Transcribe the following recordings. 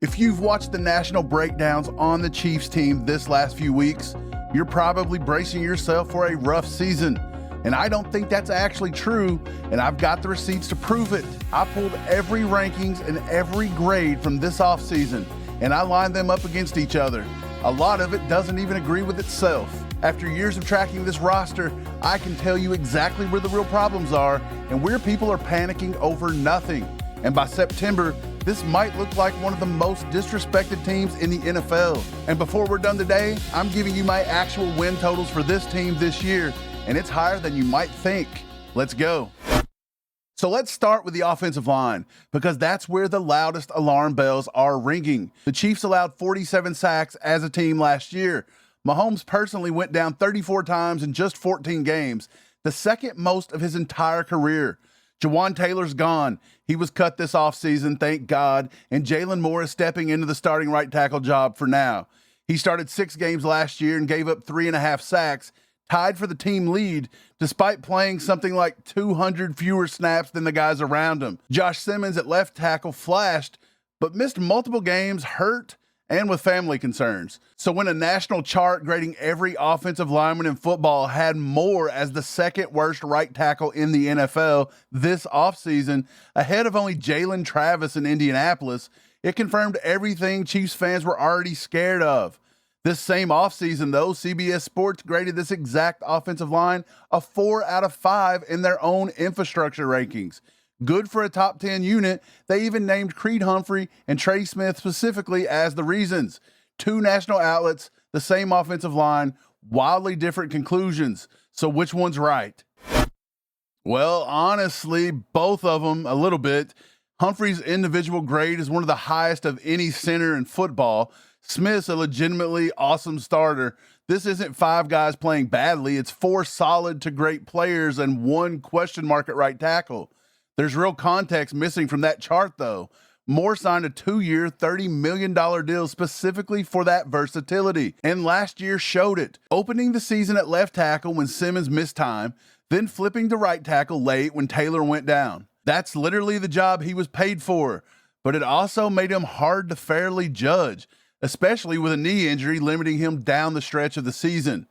If you've watched the national breakdowns on the Chiefs team this last few weeks, you're probably bracing yourself for a rough season. And I don't think that's actually true, and I've got the receipts to prove it. I pulled every rankings and every grade from this offseason, and I lined them up against each other. A lot of it doesn't even agree with itself. After years of tracking this roster, I can tell you exactly where the real problems are and where people are panicking over nothing. And by September, this might look like one of the most disrespected teams in the NFL. And before we're done today, I'm giving you my actual win totals for this team this year, and it's higher than you might think. Let's go. So let's start with the offensive line, because that's where the loudest alarm bells are ringing. The Chiefs allowed 47 sacks as a team last year. Mahomes personally went down 34 times in just 14 games, the second most of his entire career. Jawan Taylor's gone. He was cut this offseason, thank God, and Jalen Moore is stepping into the starting right tackle job for now. He started 6 games last year and gave up 3.5 sacks, tied for the team lead, despite playing something like 200 fewer snaps than the guys around him. Josh Simmons at left tackle flashed, but missed multiple games, hurt, and with family concerns. So when a national chart grading every offensive lineman in football had Moore as the second worst right tackle in the NFL this offseason, ahead of only Jalen Travis in Indianapolis, it confirmed everything Chiefs fans were already scared of. This same offseason, though, CBS Sports graded this exact offensive line a 4 out of 5 in their own infrastructure rankings. Good for a top 10 unit. They even named Creed Humphrey and Trey Smith specifically as the reasons. 2 national outlets, the same offensive line, wildly different conclusions. So which one's right? Well, honestly, both of them a little bit. Humphrey's individual grade is one of the highest of any center in football. Smith's a legitimately awesome starter. This isn't 5 guys playing badly. It's 4 solid to great players and 1 question mark at right tackle. There's real context missing from that chart, though. Moore signed a 2-year, $30 million deal specifically for that versatility, and last year showed it, opening the season at left tackle when Simmons missed time, then flipping to right tackle late when Taylor went down. That's literally the job he was paid for, but it also made him hard to fairly judge, especially with a knee injury limiting him down the stretch of the season.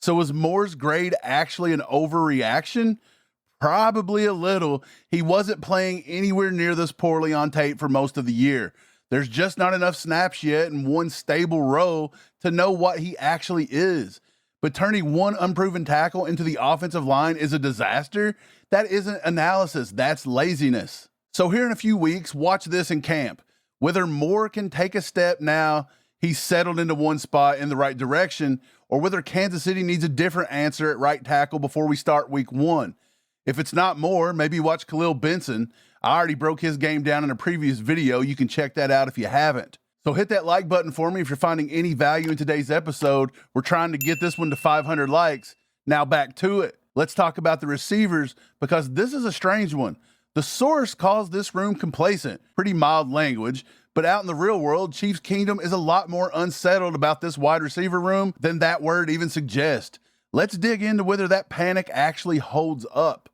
So was Moore's grade actually an overreaction? Probably a little. He wasn't playing anywhere near this poorly on tape for most of the year. There's just not enough snaps yet in one stable role to know what he actually is. But turning one unproven tackle into the offensive line is a disaster. That isn't analysis, that's laziness. So here in a few weeks, watch this in camp. Whether Moore can take a step now he's settled into one spot in the right direction, or whether Kansas City needs a different answer at right tackle before we start week 1. If it's not Moore, maybe watch Khalil Benson. I already broke his game down in a previous video. You can check that out if you haven't. So hit that like button for me if you're finding any value in today's episode. We're trying to get this one to 500 likes. Now back to it. Let's talk about the receivers, because this is a strange one. The source calls this room complacent. Pretty mild language. But out in the real world, Chiefs Kingdom is a lot more unsettled about this wide receiver room than that word even suggests. Let's dig into whether that panic actually holds up.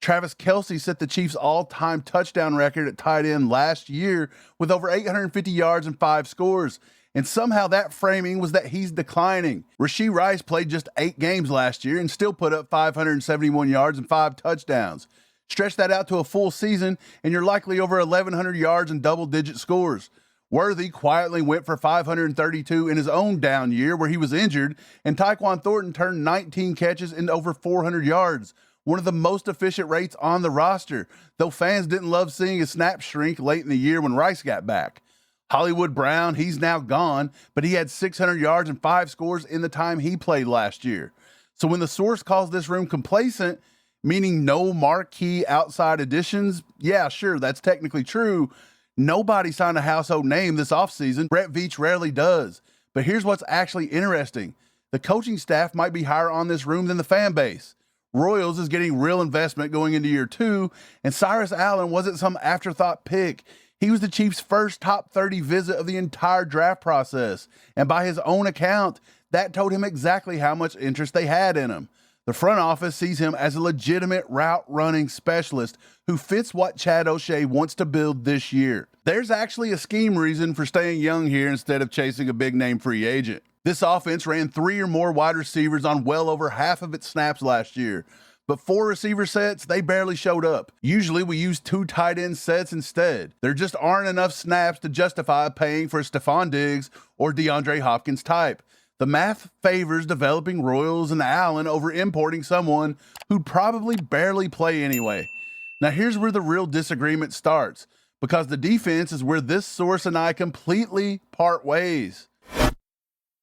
Travis Kelce set the Chiefs' all-time touchdown record at tight end last year with over 850 yards and 5 scores. And somehow that framing was that he's declining. Rashee Rice played just 8 games last year and still put up 571 yards and 5 touchdowns. Stretch that out to a full season, and you're likely over 1,100 yards and double-digit scores. Worthy quietly went for 532 in his own down year where he was injured, and Tyquan Thornton turned 19 catches into over 400 yards, one of the most efficient rates on the roster, though fans didn't love seeing his snap shrink late in the year when Rice got back. Hollywood Brown, he's now gone, but he had 600 yards and 5 scores in the time he played last year. So when the source calls this room complacent, meaning no marquee outside additions, yeah, sure, that's technically true. Nobody signed a household name this offseason. Brett Veach rarely does. But here's what's actually interesting. The coaching staff might be higher on this room than the fan base. Royals is getting real investment going into year 2, and Cyrus Allen wasn't some afterthought pick. He was the Chiefs' first top 30 visit of the entire draft process, and by his own account, that told him exactly how much interest they had in him. The front office sees him as a legitimate route running specialist who fits what Chad O'Shea wants to build this year. There's actually a scheme reason for staying young here instead of chasing a big name free agent. This offense ran 3 or more wide receivers on well over half of its snaps last year, but 4 receiver sets, they barely showed up. Usually we use 2 tight end sets instead. There just aren't enough snaps to justify paying for a Stephon Diggs or DeAndre Hopkins type. The math favors developing Royals and Allen over importing someone who'd probably barely play anyway. Now here's where the real disagreement starts, because the defense is where this source and I completely part ways.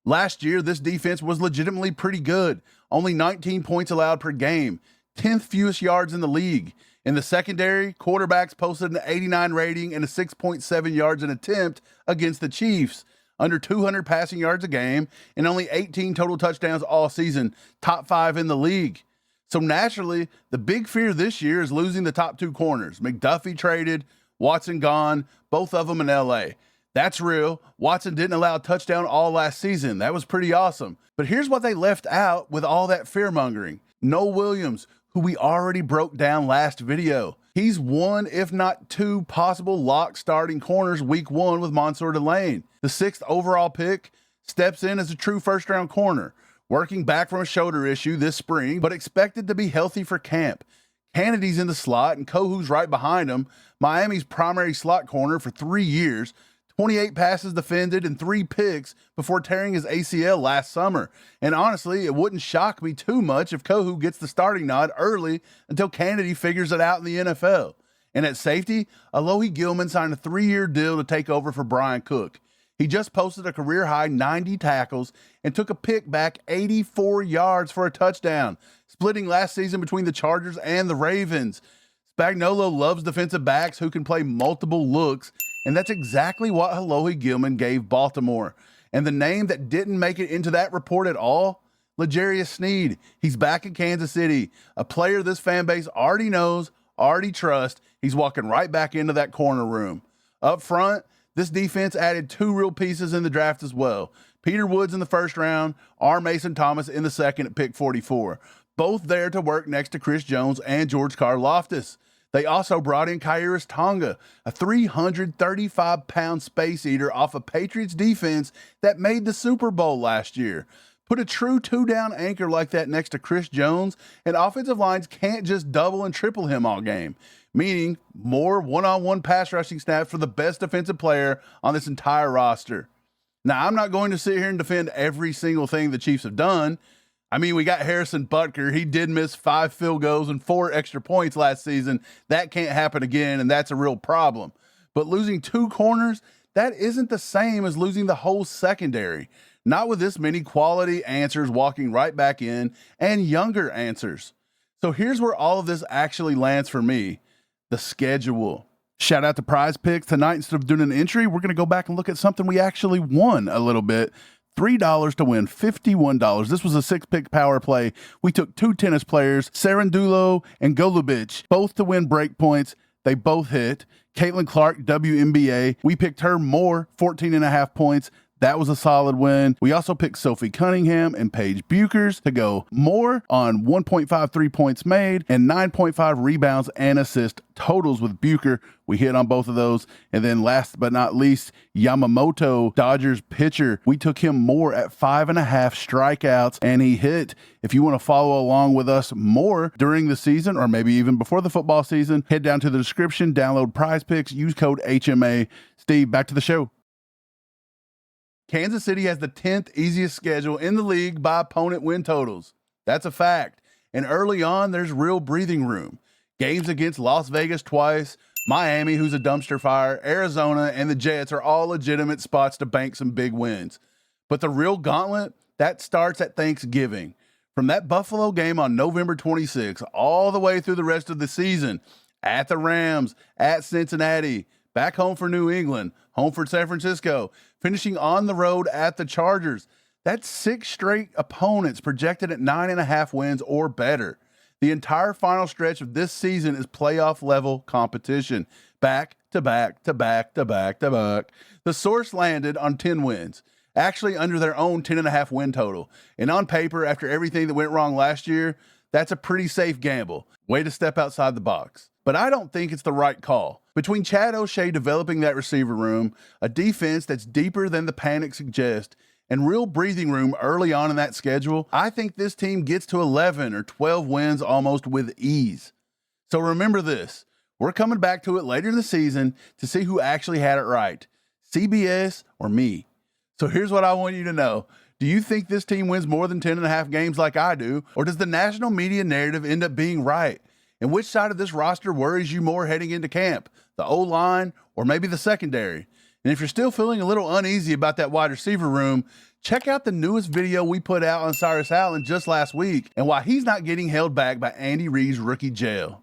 Last year, this defense was legitimately pretty good. Only 19 points allowed per game, 10th fewest yards in the league. In the secondary, quarterbacks posted an 89 rating and a 6.7 yards an attempt against the Chiefs. Under 200 passing yards a game, and only 18 total touchdowns all season, top 5 in the league. So naturally, the big fear this year is losing the top 2 corners. McDuffie traded, Watson gone, both of them in LA. That's real. Watson didn't allow a touchdown all last season. That was pretty awesome. But here's what they left out with all that fear-mongering. Noah Williams, who we already broke down last video. He's 1, if not 2, possible lock starting corners week 1 with Mansour Delane. The 6th overall pick steps in as a true first-round corner, working back from a shoulder issue this spring, but expected to be healthy for camp. Kennedy's in the slot, and Kohu's right behind him, Miami's primary slot corner for 3 years, 28 passes defended and 3 picks before tearing his ACL last summer. And honestly, it wouldn't shock me too much if Kohu gets the starting nod early until Kennedy figures it out in the NFL. And at safety, Alohi Gilman signed a 3-year deal to take over for Brian Cook. He just posted a career-high 90 tackles and took a pick back 84 yards for a touchdown, splitting last season between the Chargers and the Ravens. Spagnuolo loves defensive backs who can play multiple looks, and that's exactly what Alohi Gilman gave Baltimore. And the name that didn't make it into that report at all, L'Jarius Sneed. He's back in Kansas City, a player this fan base already knows, already trusts. He's walking right back into that corner room. Up front, this defense added 2 real pieces in the draft as well. Peter Woods in the first round, R. Mason Thomas in the second at pick 44. Both there to work next to Chris Jones and George Karlaftis. They also brought in Khyiris Tonga, a 335-pound space eater off a Patriots defense that made the Super Bowl last year. Put a true 2-down anchor like that next to Chris Jones, and offensive lines can't just double and triple him all game, meaning more one-on-one pass rushing snaps for the best defensive player on this entire roster. Now, I'm not going to sit here and defend every single thing the Chiefs have done. I mean, we got Harrison Butker. He did miss 5 field goals and 4 extra points last season. That can't happen again, and that's a real problem. But losing 2 corners, that isn't the same as losing the whole secondary. Not with this many quality answers walking right back in and younger answers. So here's where all of this actually lands for me. The schedule. Shout out to Prize Picks. Tonight, instead of doing an entry, we're going to go back and look at something we actually won a little bit. $3 to win $51. This was a 6-pick power play. We took 2 tennis players, Sarandulo and Golubic, both to win break points. They both hit. Caitlin Clark, WNBA. We picked her more, 14.5 points. That was a solid win. We also picked Sophie Cunningham and Paige Buchers to go more on 1.53 points made and 9.5 rebounds and assist totals with Bucher. We hit on both of those. And then last but not least, Yamamoto, Dodgers pitcher. We took him more at 5.5 strikeouts and he hit. If you want to follow along with us more during the season or maybe even before the football season, head down to the description, download Prize Picks, use code HMA. Steve, back to the show. Kansas City has the 10th easiest schedule in the league by opponent win totals. That's a fact. And early on, there's real breathing room. Games against Las Vegas twice, Miami, who's a dumpster fire, Arizona, and the Jets are all legitimate spots to bank some big wins. But the real gauntlet, that starts at Thanksgiving. From that Buffalo game on November 26th all the way through the rest of the season, at the Rams, at Cincinnati, back home for New England, home for San Francisco, finishing on the road at the Chargers. That's 6 straight opponents projected at 9.5 wins or better. The entire final stretch of this season is playoff level competition. Back to back to back to back to back. The source landed on 10 wins. actually under their own 10.5 win total. And on paper, after everything that went wrong last year, that's a pretty safe gamble. Way to step outside the box. But I don't think it's the right call. Between Chad O'Shea developing that receiver room, a defense that's deeper than the panic suggests, and real breathing room early on in that schedule, I think this team gets to 11 or 12 wins almost with ease. So remember this, we're coming back to it later in the season to see who actually had it right, CBS or me. So here's what I want you to know. Do you think this team wins more than 10.5 games like I do, or does the national media narrative end up being right? And which side of this roster worries you more heading into camp, the O-line or maybe the secondary? And if you're still feeling a little uneasy about that wide receiver room, check out the newest video we put out on Cyrus Allen just last week and why he's not getting held back by Andy Reid's rookie jail.